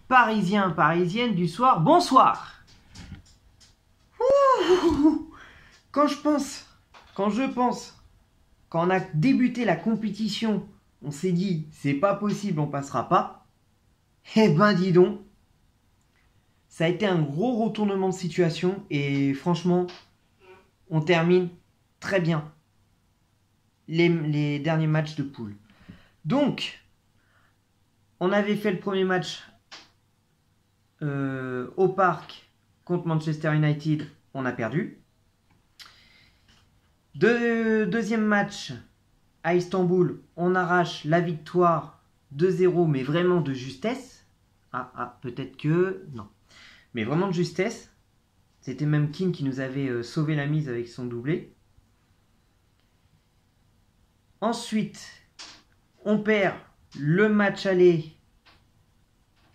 Parisiens, parisiennes du soir, bonsoir. Quand je pense, quand on a débuté la compétition, on s'est dit, c'est pas possible, on passera pas. Eh ben dis donc, ça a été un gros retournement de situation et franchement, on termine très bien les derniers matchs de poule. Donc, on avait fait le premier match au parc contre Manchester United, on a perdu. Deuxième match à Istanbul, on arrache la victoire 2-0, mais vraiment de justesse. Peut-être que... Non. Mais vraiment de justesse. C'était même Keane qui nous avait sauvé la mise avec son doublé. Ensuite, on perd le match aller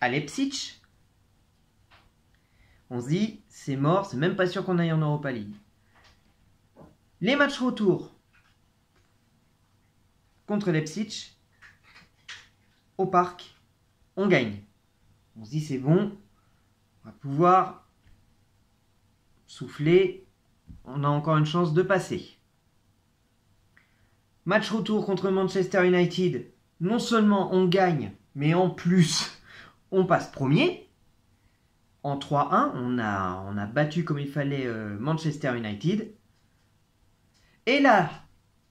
à Leipzig. On se dit, c'est mort, c'est même pas sûr qu'on aille en Europa League. Les matchs retour contre Leipzig, au parc, on gagne. On se dit, c'est bon, on va pouvoir souffler, on a encore une chance de passer. Match retour contre Manchester United, non seulement on gagne, mais en plus, on passe premier. En 3-1, on a battu comme il fallait Manchester United. Et la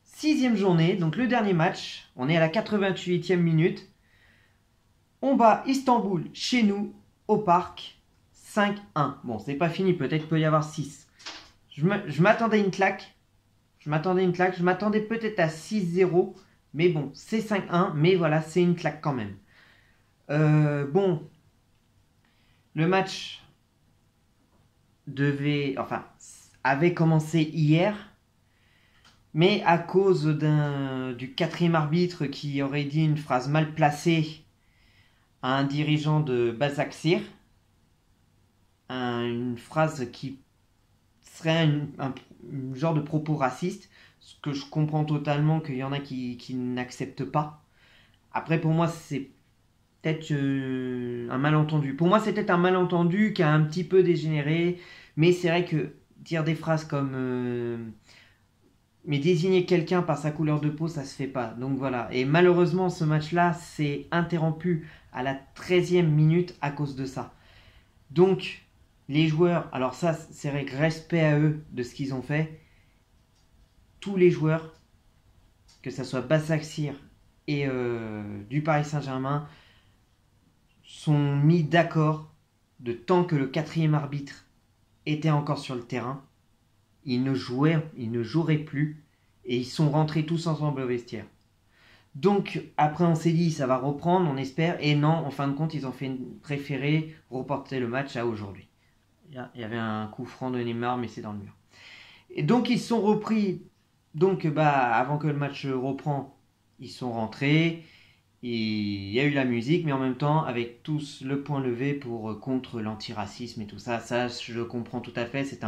6e journée, donc le dernier match, on est à la 88e minute. On bat Istanbul chez nous, au parc, 5-1. Bon, c'est pas fini, peut-être qu'il peut y avoir 6. Je m'attendais à une claque. Je m'attendais peut-être à 6-0. Mais bon, c'est 5-1. Mais voilà, c'est une claque quand même. Bon, le match avait commencé hier. Mais à cause du 4e arbitre qui aurait dit une phrase mal placée à un dirigeant de Başakşehir, une phrase qui serait un genre de propos raciste, ce que je comprends totalement qu'il y en a qui n'acceptent pas. Après, pour moi, c'est peut-être un malentendu. Pour moi, c'est peut-être un malentendu qui a un petit peu dégénéré, mais c'est vrai que dire des phrases comme... mais désigner quelqu'un par sa couleur de peau, ça se fait pas. Donc voilà. Et malheureusement, ce match-là s'est interrompu à la 13e minute à cause de ça. Donc, les joueurs, alors ça, c'est vrai que respect à eux de ce qu'ils ont fait. Tous les joueurs, que ce soit Başakşehir et du Paris Saint-Germain, sont mis d'accord de tant que le 4e arbitre était encore sur le terrain. Ils ne joueraient plus et ils sont rentrés tous ensemble au vestiaire. Donc après on s'est dit ça va reprendre, on espère, et non, en fin de compte ils ont préféré reporter le match à aujourd'hui. Il y avait un coup franc de Neymar mais c'est dans le mur. Et donc ils se sont repris, donc avant que le match reprend, ils sont rentrés, et il y a eu la musique, mais en même temps avec tous le point levé contre l'antiracisme et tout ça, je comprends tout à fait, c'est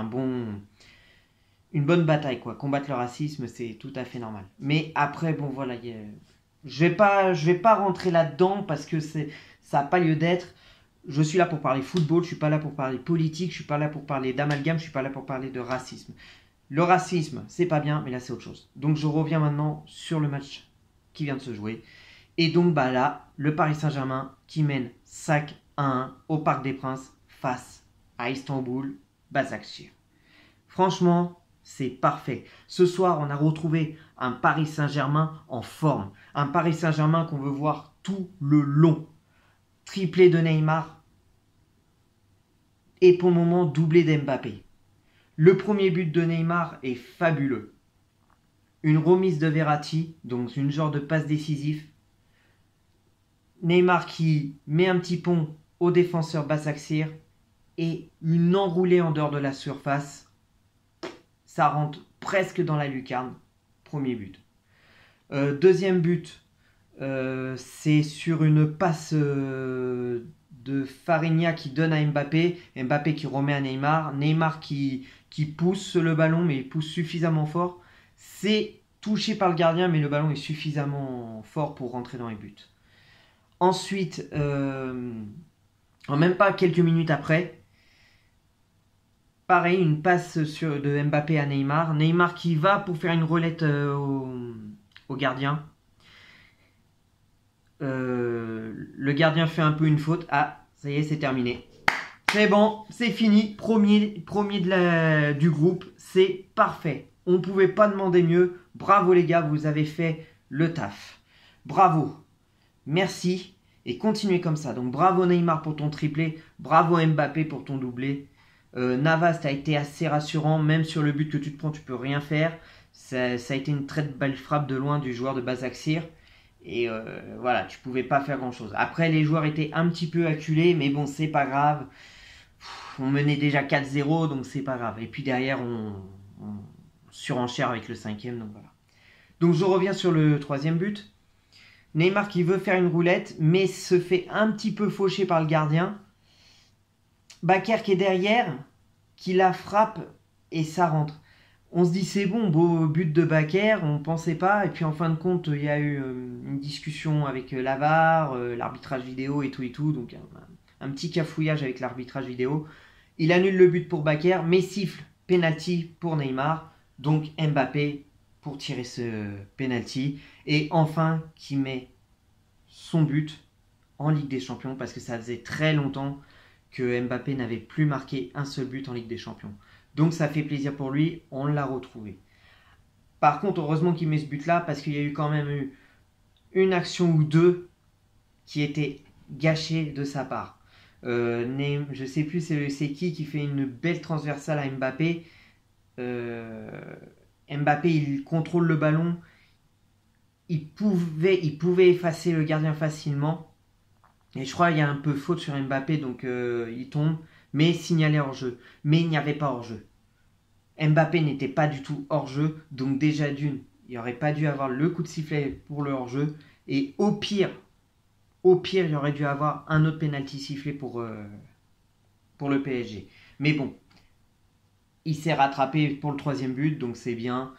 une bonne bataille quoi. Combattre le racisme, c'est tout à fait normal. Mais après, bon voilà, je vais pas rentrer là-dedans parce que ça n'a pas lieu d'être. Je suis là pour parler football, je suis pas là pour parler politique, je suis pas là pour parler d'amalgame, je suis pas là pour parler de racisme. Le racisme, c'est pas bien, mais là c'est autre chose. Donc je reviens maintenant sur le match qui vient de se jouer. Et donc là, le Paris Saint-Germain qui mène 5-1 au Parc des Princes face à Istanbul, Başakşehir. Franchement, c'est parfait. Ce soir, on a retrouvé un Paris Saint-Germain en forme. Un Paris Saint-Germain qu'on veut voir tout le long. Triplé de Neymar. Et pour le moment, doublé d'Mbappé. Le premier but de Neymar est fabuleux. Une remise de Verratti, donc une genre de passe décisif. Neymar qui met un petit pont au défenseur Başakşehir. Et une enroulée en dehors de la surface. Ça rentre presque dans la lucarne. Premier but. Deuxième but, c'est sur une passe de Fariña qui donne à Mbappé. Mbappé qui remet à Neymar. Neymar qui pousse le ballon, mais il pousse suffisamment fort. C'est touché par le gardien, mais le ballon est suffisamment fort pour rentrer dans les buts. Ensuite, En même pas quelques minutes après, pareil, une passe de Mbappé à Neymar. Neymar qui va pour faire une roulette au gardien. Le gardien fait un peu une faute. Ah, ça y est, c'est terminé. C'est bon, c'est fini. Premier du groupe, c'est parfait. On ne pouvait pas demander mieux. Bravo les gars, vous avez fait le taf. Bravo. Merci. Et continuez comme ça. Donc bravo Neymar pour ton triplé. Bravo Mbappé pour ton doublé. Navas, tu as été assez rassurant. Même sur le but que tu te prends, tu peux rien faire. Ça a été une très belle frappe de loin du joueur de Basaksehir. Et voilà, tu pouvais pas faire grand chose. Après, les joueurs étaient un petit peu acculés, mais bon, c'est pas grave. On menait déjà 4-0, donc c'est pas grave. Et puis derrière, on surenchère avec le cinquième, donc voilà. Donc je reviens sur le troisième but. Neymar qui veut faire une roulette, mais se fait un petit peu faucher par le gardien. Bakker qui est derrière, qui la frappe et ça rentre. On se dit c'est bon, beau but de Bakker, on pensait pas. Et puis en fin de compte, il y a eu une discussion avec la VAR, l'arbitrage vidéo et tout. Donc un petit cafouillage avec l'arbitrage vidéo. Il annule le but pour Bakker, mais siffle penalty pour Neymar. Donc Mbappé pour tirer ce penalty. Et enfin, qui met son but en Ligue des Champions, parce que ça faisait très longtemps que Mbappé n'avait plus marqué un seul but en Ligue des Champions. Donc ça fait plaisir pour lui, on l'a retrouvé. Par contre, heureusement qu'il met ce but-là, parce qu'il y a eu quand même eu une action ou deux qui étaient gâchées de sa part. Je sais plus c'est qui fait une belle transversale à Mbappé. Mbappé, il contrôle le ballon. Il pouvait effacer le gardien facilement. Et je crois qu'il y a un peu faute sur Mbappé, donc il tombe. Mais signalé hors-jeu. Mais il n'y avait pas hors-jeu. Mbappé n'était pas du tout hors-jeu. Donc déjà d'une, il n'y aurait pas dû avoir le coup de sifflet pour le hors-jeu. Et au pire, il y aurait dû avoir un autre penalty sifflé pour le PSG. Mais bon, il s'est rattrapé pour le troisième but, donc c'est bien.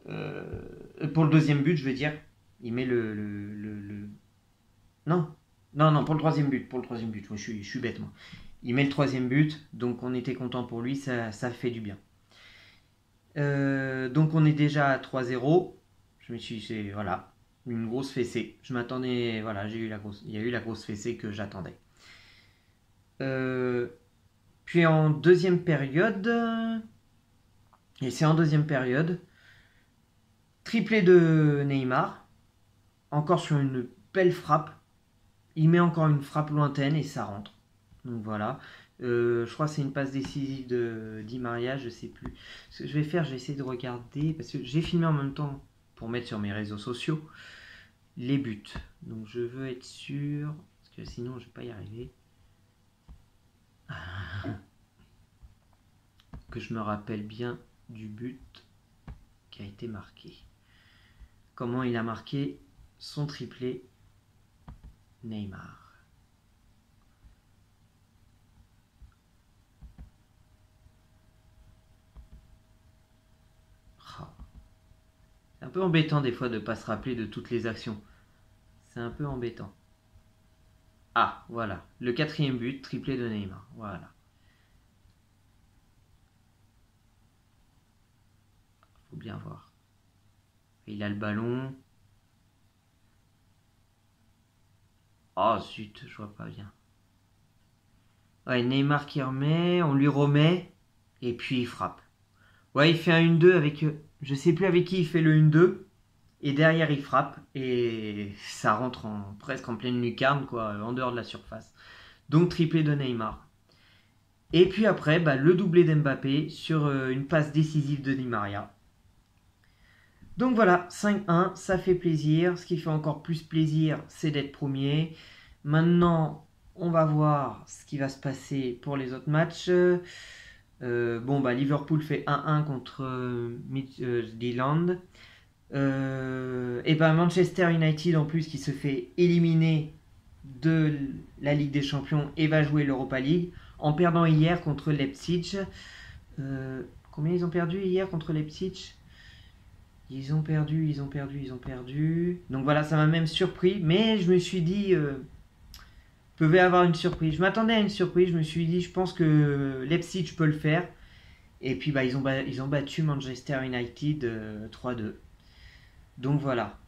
Pour le deuxième but, je veux dire, il met Non, pour le troisième but. Moi, je suis bête, moi. Il met le troisième but, donc on était content pour lui, ça fait du bien. Donc on est déjà à 3-0. Je me suis dit, voilà, une grosse fessée. Je m'attendais, voilà, il y a eu la grosse fessée que j'attendais. Puis en deuxième période, et c'est en deuxième période, triplé de Neymar, encore sur une belle frappe. Il met encore une frappe lointaine et ça rentre. Donc voilà. Je crois que c'est une passe décisive de Di Maria, je sais plus. Ce que je vais essayer de regarder, parce que j'ai filmé en même temps pour mettre sur mes réseaux sociaux les buts. Donc je veux être sûr, parce que sinon je vais pas y arriver. Que je me rappelle bien du but qui a été marqué. Comment il a marqué son triplé Neymar. C'est un peu embêtant des fois de ne pas se rappeler de toutes les actions. C'est un peu embêtant. Ah, voilà. Le quatrième but, triplé de Neymar. Voilà. Faut bien voir. Il a le ballon. Oh zut, je vois pas bien. Ouais, Neymar qui remet, on lui remet, et puis il frappe. Ouais, il fait un 1-2 avec... Je sais plus avec qui il fait le 1-2. Et derrière, il frappe. Et ça rentre presque en pleine lucarne, quoi, en dehors de la surface. Donc, triplé de Neymar. Et puis après, le doublé d'Mbappé sur une passe décisive de Di Maria. Donc voilà, 5-1, ça fait plaisir. Ce qui fait encore plus plaisir, c'est d'être premier. Maintenant, on va voir ce qui va se passer pour les autres matchs. Liverpool fait 1-1 contre Midtjylland. Et Manchester United en plus qui se fait éliminer de la Ligue des Champions et va jouer l'Europa League en perdant hier contre Leipzig. Combien ils ont perdu hier contre Leipzig? Ils ont perdu. Donc voilà, ça m'a même surpris, mais je me suis dit peuvent avoir une surprise. Je m'attendais à une surprise, je me suis dit, je pense que Leipzig peut le faire. Et puis ils ont battu Manchester United 3-2. Donc voilà.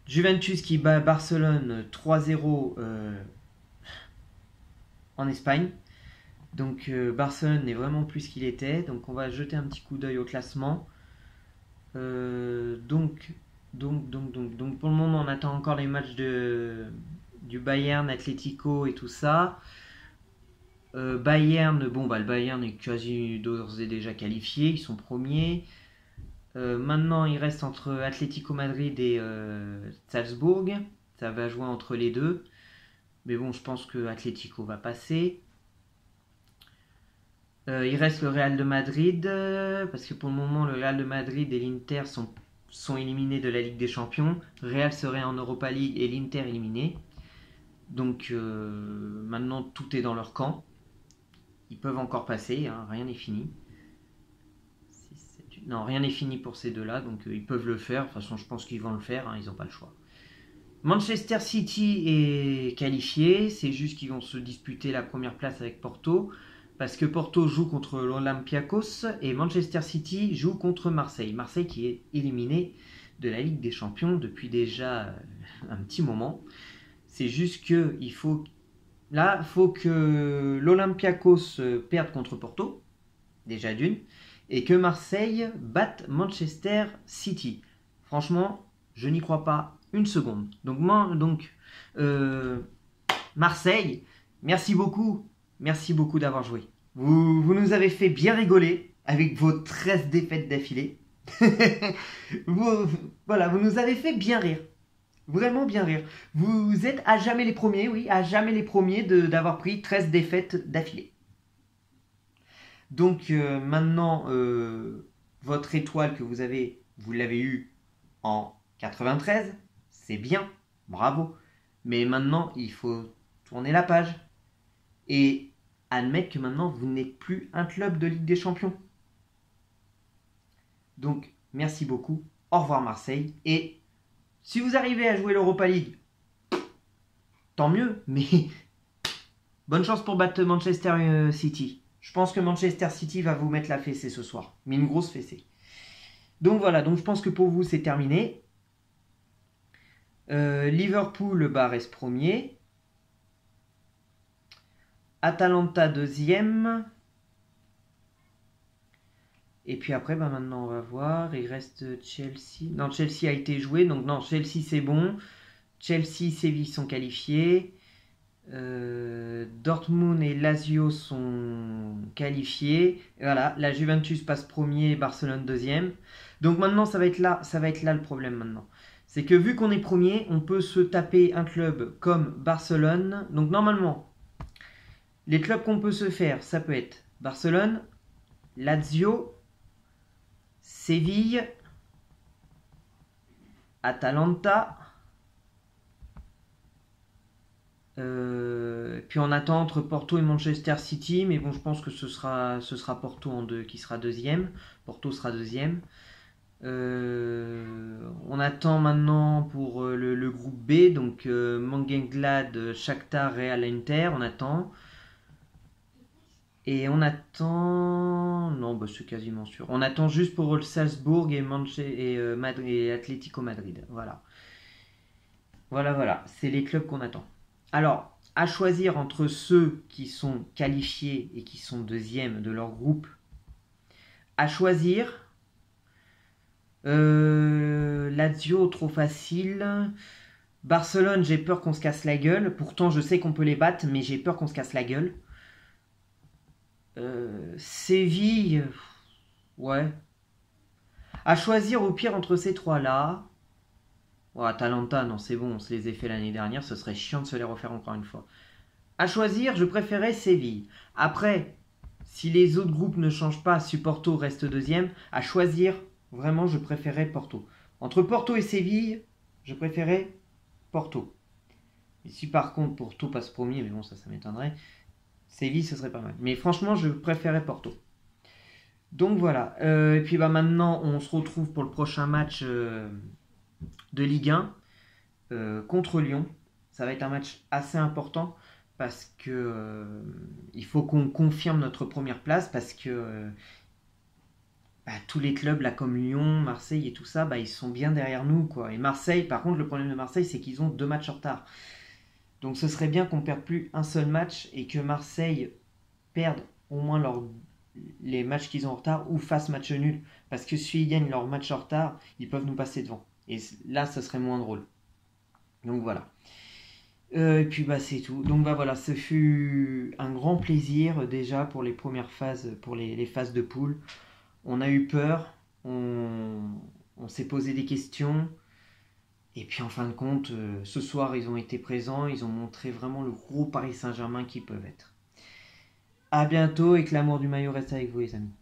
Juventus qui bat Barcelone 3-0 en Espagne. Donc Barcelone n'est vraiment plus ce qu'il était. Donc on va jeter un petit coup d'œil au classement. Donc pour le moment on attend encore les matchs du Bayern, Atlético et tout ça. Bayern, le Bayern est quasi d'ores et déjà qualifié, ils sont premiers. Maintenant il reste entre Atlético Madrid et Salzbourg. Ça va jouer entre les deux. Mais bon, je pense que Atlético va passer. Il reste le Real de Madrid, parce que pour le moment, le Real de Madrid et l'Inter sont éliminés de la Ligue des Champions. Real serait en Europa League et l'Inter éliminé. Donc maintenant, tout est dans leur camp. Ils peuvent encore passer, hein, rien n'est fini. Non, rien n'est fini pour ces deux-là, donc ils peuvent le faire. De toute façon, je pense qu'ils vont le faire, hein, ils n'ont pas le choix. Manchester City est qualifié, c'est juste qu'ils vont se disputer la première place avec Porto. Parce que Porto joue contre l'Olympiakos et Manchester City joue contre Marseille. Marseille qui est éliminé de la Ligue des Champions depuis déjà un petit moment. C'est juste que il faut que l'Olympiakos perde contre Porto, déjà d'une, et que Marseille batte Manchester City. Franchement, je n'y crois pas une seconde. Donc Marseille, merci beaucoup. Merci beaucoup d'avoir joué. Vous nous avez fait bien rigoler avec vos 13 défaites d'affilée. vous nous avez fait bien rire. Vraiment bien rire. Vous êtes à jamais les premiers, oui, à jamais les premiers d'avoir pris 13 défaites d'affilée. Donc maintenant, votre étoile que vous l'avez eue en 93, c'est bien, bravo. Mais maintenant, il faut tourner la page. Et admettre que maintenant, vous n'êtes plus un club de Ligue des Champions. Donc, merci beaucoup. Au revoir Marseille. Et si vous arrivez à jouer l'Europa League, tant mieux. Mais bonne chance pour battre Manchester City. Je pense que Manchester City va vous mettre la fessée ce soir. Mais une grosse fessée. Donc voilà, donc je pense que pour vous, c'est terminé. Liverpool reste premier. Atalanta deuxième. Et puis après, maintenant on va voir. Il reste Chelsea. Non, Chelsea a été joué. Donc non, Chelsea c'est bon. Chelsea, Séville sont qualifiés. Dortmund et Lazio sont qualifiés. Et voilà, la Juventus passe premier, Barcelone deuxième. Donc maintenant, ça va être là le problème maintenant. C'est que vu qu'on est premier, on peut se taper un club comme Barcelone. Donc normalement, les clubs qu'on peut se faire, ça peut être Barcelone, Lazio, Séville, Atalanta. Puis on attend entre Porto et Manchester City, mais bon, je pense que ce sera Porto qui sera deuxième. Porto sera deuxième. On attend maintenant pour le groupe B, donc Mönchengladbach, Shakhtar, Real, Inter. On attend. Et on attend... Non, c'est quasiment sûr. On attend juste pour le Salzbourg et Atlético Madrid. Voilà. Voilà. C'est les clubs qu'on attend. Alors, à choisir entre ceux qui sont qualifiés et qui sont deuxièmes de leur groupe, à choisir... Lazio, trop facile. Barcelone, j'ai peur qu'on se casse la gueule. Pourtant, je sais qu'on peut les battre, mais j'ai peur qu'on se casse la gueule. Séville, ouais. À choisir au pire entre ces trois-là. Oh, Atalanta, non, c'est bon, on se les a fait l'année dernière. Ce serait chiant de se les refaire encore une fois. À choisir, je préférais Séville. Après, si les autres groupes ne changent pas, si Porto reste deuxième, à choisir... Vraiment, je préférais Porto. Entre Porto et Séville, je préférais Porto. Et si par contre Porto passe premier, mais bon, ça m'étonnerait, Séville, ce serait pas mal. Mais franchement, je préférais Porto. Donc voilà. Et puis maintenant, on se retrouve pour le prochain match de Ligue 1 contre Lyon. Ça va être un match assez important parce que il faut qu'on confirme notre première place parce que tous les clubs là comme Lyon, Marseille et tout ça, ils sont bien derrière nous quoi. Et Marseille, par contre, le problème de Marseille, c'est qu'ils ont 2 matchs en retard. Donc ce serait bien qu'on perde plus un seul match et que Marseille perde au moins les matchs qu'ils ont en retard ou fassent match nul. Parce que s'ils gagnent leur match en retard, ils peuvent nous passer devant. Et là, ce serait moins drôle. Donc voilà. Et puis c'est tout. Donc voilà, ce fut un grand plaisir déjà pour les premières phases, pour les phases de poule. On a eu peur, on s'est posé des questions. Et puis en fin de compte, ce soir, ils ont été présents, ils ont montré vraiment le gros Paris Saint-Germain qu'ils peuvent être. A bientôt et que l'amour du maillot reste avec vous les amis.